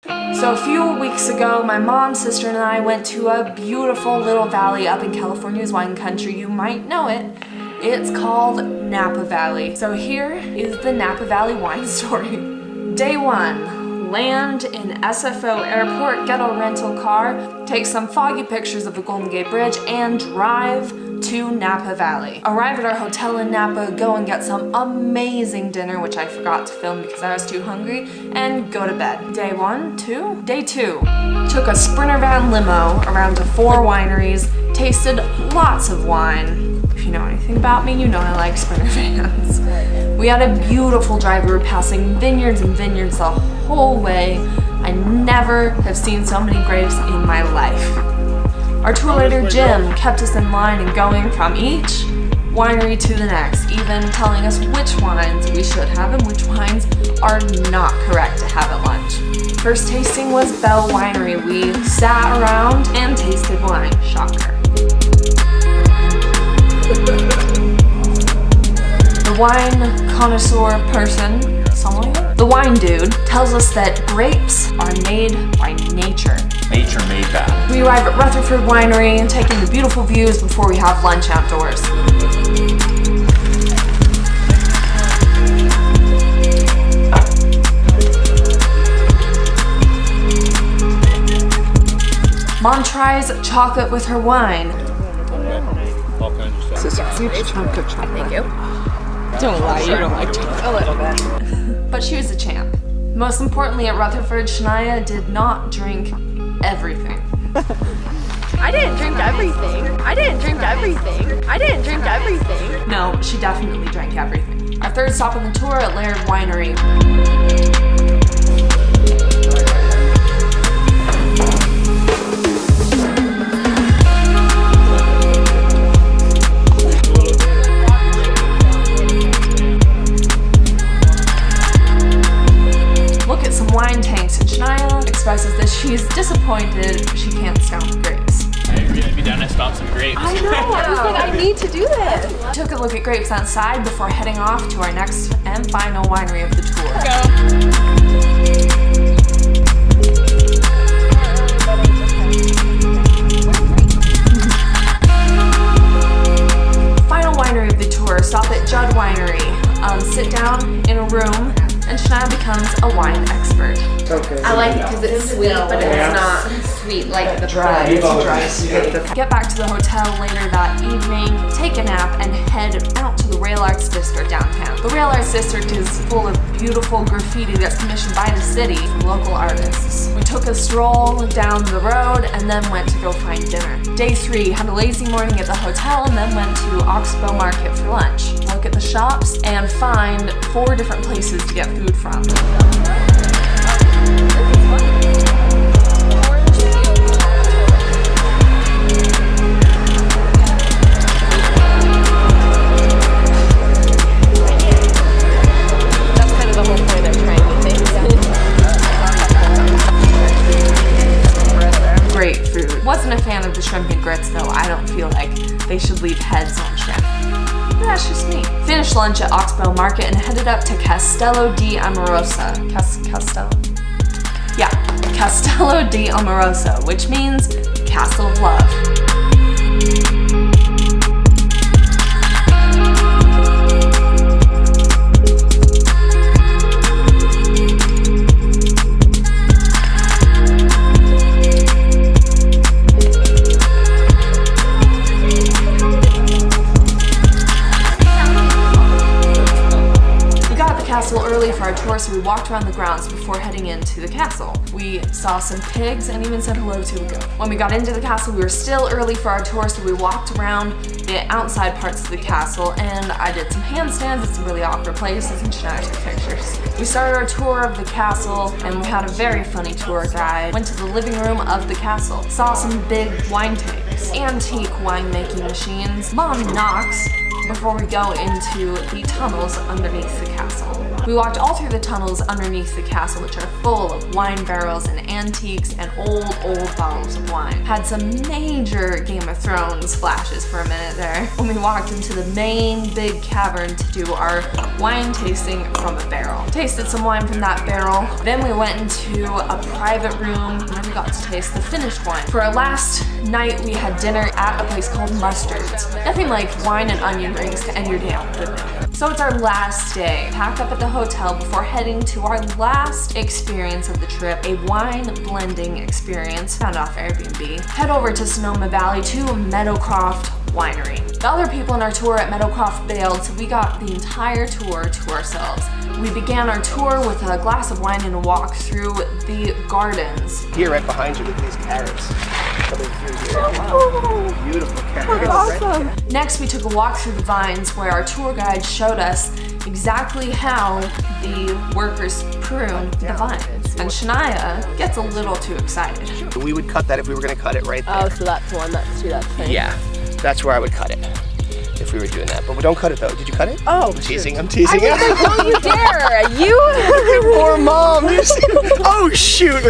So a few weeks ago, my mom, sister, and I went to a beautiful little valley up in California's wine country. You might know it. It's called Napa Valley. So here is the Napa Valley wine story. Day 1, land in SFO airport, get a rental car, take some foggy pictures of the Golden Gate Bridge, and drive to Napa Valley. Arrive at our hotel in Napa, go and get some amazing dinner, which I forgot to film because I was too hungry, and go to bed. Day 1, 2? Day 2. Took a Sprinter van limo around to 4 wineries, tasted lots of wine. If you know anything about me, you know I like Sprinter vans. We had a beautiful drive. We were passing vineyards and vineyards the whole way. I never have seen so many grapes in my life. Our tour leader, Jim, kept us in line and going from each winery to the next, even telling us which wines we should have and which wines are not correct to have at lunch. First tasting was Bell Winery. We sat around and tasted wine. Shocker. The wine connoisseur person, the wine dude, tells us that grapes are made by nature. Nature made that. We arrive at Rutherford Winery and take in the beautiful views before we have lunch outdoors. Mom tries chocolate with her wine. All kinds of stuff. This is huge chunk of chocolate. Thank you. Don't lie, you don't like chocolate. A little bit. But she was a champ. Most importantly, at Rutherford, Shania did not drink everything. I didn't drink everything. I didn't drink everything. I didn't drink everything. No, she definitely drank everything. Our third stop on the tour at Laird Winery. Look at some wine tanks, and Shania expresses that she's disappointed she can't stomp grapes. Hey, we're gonna be down to stomp some grapes. I know. I was like, I need to do this. Took a look at grapes outside before heading off to our next and final winery of the tour. Final winery of the tour, stop at Judd Winery. Sit down in a room, and Shania becomes a wine expert. Okay. I like it because it's sweet, but it's not sweet like the Dry. plum. It's a dry sweet. Get back to the hotel later that evening, take a nap, and head out to the Rail Arts District downtown. The Rail Arts District is full of beautiful graffiti that's commissioned by the city from local artists. We took a stroll down the road and then went to go find dinner. Day 3, had a lazy morning at the hotel and then went to Oxbow Market for lunch. Look at the shops and find 4 different places to get food from. Great food. Wasn't a fan of the shrimp and grits though. I don't feel like they should leave heads on shrimp. But that's just me. Finished lunch at Oxbow Market and headed up to Castello di Amorosa. Castello? Yeah, Castello di Amorosa, which means Castle of Love. Early for our tour, so we walked around the grounds before heading into the castle. We saw some pigs and even said hello to a goat. When we got into the castle, we were still early for our tour, so we walked around the outside parts of the castle, and I did some handstands at some really awkward places, and Shania took pictures. We started our tour of the castle, and we had a very funny tour guide. Went to the living room of the castle, saw some big wine tanks, antique winemaking machines. Mom knocks before we go into the tunnels underneath the castle. We walked all through the tunnels underneath the castle, which are full of wine barrels and antiques and old bottles of wine. Had some major Game of Thrones flashes for a minute there when we walked into the main big cavern to do our wine tasting from a barrel. Tasted some wine from that barrel. Then we went into a private room and we got to taste the finished wine. For our last night, we had dinner at a place called Mustard's. Nothing like wine and onion rings to end your day on a good note. So it's our last day. Packed up at the hotel before heading to our last experience of the trip, a wine blending experience found off Airbnb. Head over to Sonoma Valley to Meadowcroft Winery. The other people in our tour at Meadowcroft bailed, so we got the entire tour to ourselves. We began our tour with a glass of wine and a walk through the gardens. Here, right behind you, look at these carrots coming through here. Oh, beautiful carrots. Awesome. Next, we took a walk through the vines where our tour guide showed us exactly how the workers prune the vines. And Shania gets a little too excited. We would cut that if we were going to cut it right there. Oh, so that's one. That's two. That's three. Yeah, that's where I would cut it if we were doing that. But we don't cut it though. Did you cut it? Oh, I'm teasing. I'm teasing. Don't you dare! You. Poor mom. Oh shoot!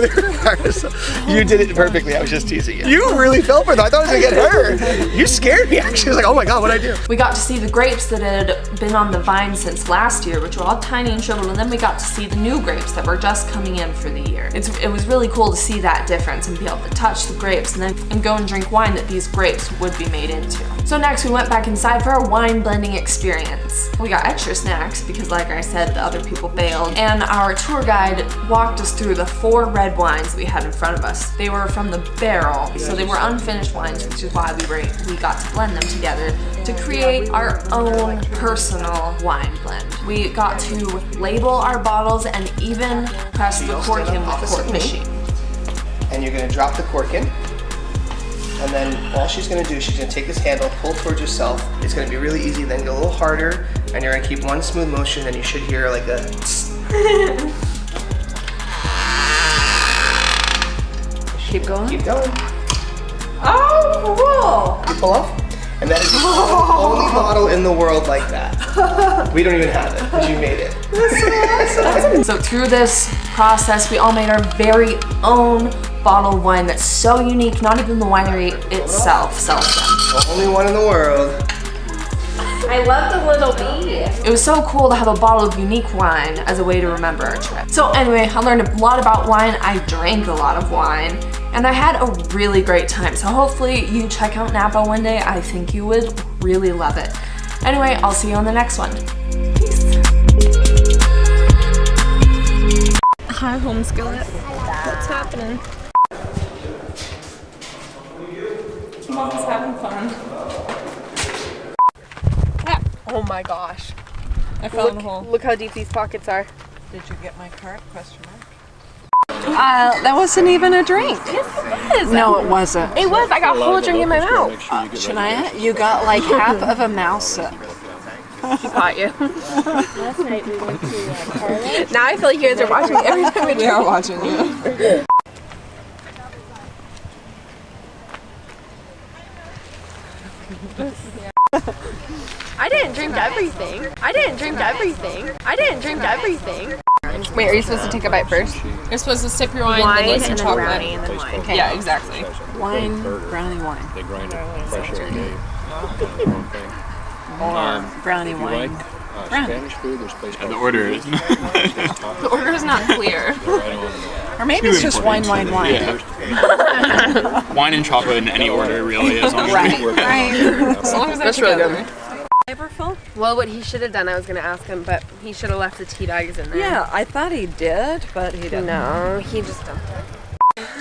You did it perfectly. I was just teasing you. You really fell for that. I thought I was gonna get her. You scared me actually. I was like, oh my god, what'd I do? We got to see the grapes that had been on the vine since last year, which were all tiny and shriveled, and then we got to see the new grapes that were just coming in for the year. It was really cool to see that difference and be able to touch the grapes and go and drink wine that these grapes would be made into. So next we went back inside for our wine blending experience. We got extra snacks because, like I said, the other people bailed, and our tour guide walked us through the 4 red wines that we had in front of us. They were from the barrel, so they were unfinished wines, which is why we got to blend them together to create our own personal wine blend. We got to label our bottles and even press the cork in with the cork machine. And you're gonna drop the cork in. And then all she's gonna do, she's gonna take this handle, pull towards yourself. It's gonna be really easy, then go a little harder, and you're gonna keep one smooth motion, and you should hear like a Keep going. Keep going. Oh, cool! You pull off. And that is the only bottle in the world like that. We don't even have it, because you made it. So through this process, we all made our very own bottle of wine that's so unique, not even the winery itself sells them. The only one in the world. I love the little bee. It was so cool to have a bottle of unique wine as a way to remember our trip. So anyway, I learned a lot about wine, I drank a lot of wine, and I had a really great time. So hopefully you check out Napa one day. I think you would really love it. Anyway, I'll see you on the next one. Peace. Hi, home skillet. What's happening? Mom's having fun. Oh my gosh. I found a hole. Look how deep these pockets are. Did you get my cart? Question mark. That wasn't even a drink. Yes, it was. No, it wasn't. It was. I got a whole drink in my mouth. Shania, you got like half of a mouse sip. She caught you. Last night we went to Carla. Now I feel like you guys are watching me every time we We are watching you. I didn't drink everything. I didn't drink everything. I didn't drink everything. Wait, are you supposed to take a bite first? You're supposed to sip your wine, then get some and then chocolate. brownie and then wine. Okay. Yeah, exactly. Wine, brownie wine. They grind it fresh every day. Or brownie If you wine. like Brownie. Spanish food, there's places The order is. The order is not clear. Or maybe it's just wine, wine, wine. Yeah. Wine and chocolate in any order really is honestly. Right. As long as That's they're really together. Flavorful? Well, what he should have done, I was going to ask him, but he should have left the tea bags in there. Yeah, I thought he did, but he didn't. No, he just dumped it.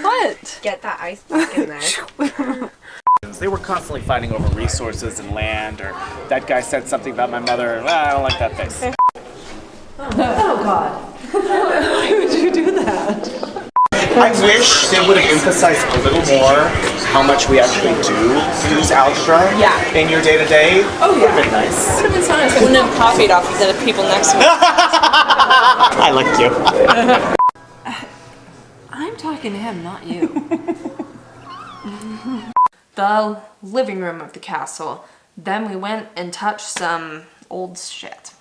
What? Get that ice back in there. They were constantly fighting over resources and land, or that guy said something about my mother. Well, I don't like that face. I wish they would have emphasized a little more how much we actually do use algebra in your day-to-day. Oh, yeah. Would have been nice. Would have been so nice. I wouldn't have copied off of the people next to me. I like you. I'm talking to him, not you. The living room of the castle. Then we went and touched some old shit.